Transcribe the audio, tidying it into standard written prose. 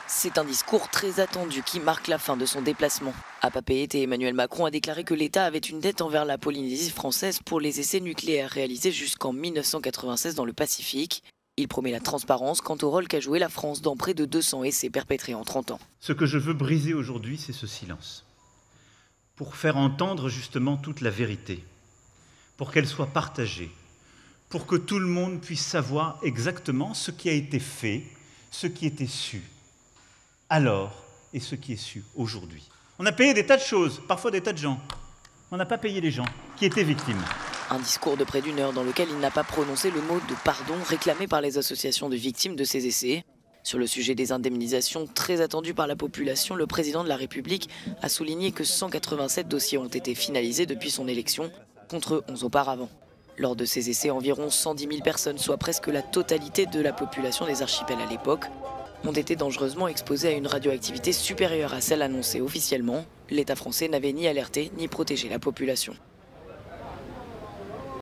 C'est un discours très attendu qui marque la fin de son déplacement. À Papeete, Emmanuel Macron a déclaré que l'État avait une dette envers la Polynésie française pour les essais nucléaires réalisés jusqu'en 1996 dans le Pacifique. Il promet la transparence quant au rôle qu'a joué la France dans près de 200 essais perpétrés en 30 ans. Ce que je veux briser aujourd'hui, c'est ce silence. Pour faire entendre justement toute la vérité, pour qu'elle soit partagée, pour que tout le monde puisse savoir exactement ce qui a été fait, ce qui était su alors et ce qui est su aujourd'hui. On a payé des tas de choses, parfois des tas de gens. On n'a pas payé les gens qui étaient victimes. Un discours de près d'1 heure dans lequel il n'a pas prononcé le mot de pardon réclamé par les associations de victimes de ces essais. Sur le sujet des indemnisations très attendues par la population, le président de la République a souligné que 187 dossiers ont été finalisés depuis son élection, contre 11 auparavant. Lors de ces essais, environ 110 000 personnes, soit presque la totalité de la population des archipels à l'époque, ont été dangereusement exposées à une radioactivité supérieure à celle annoncée officiellement. L'État français n'avait ni alerté ni protégé la population.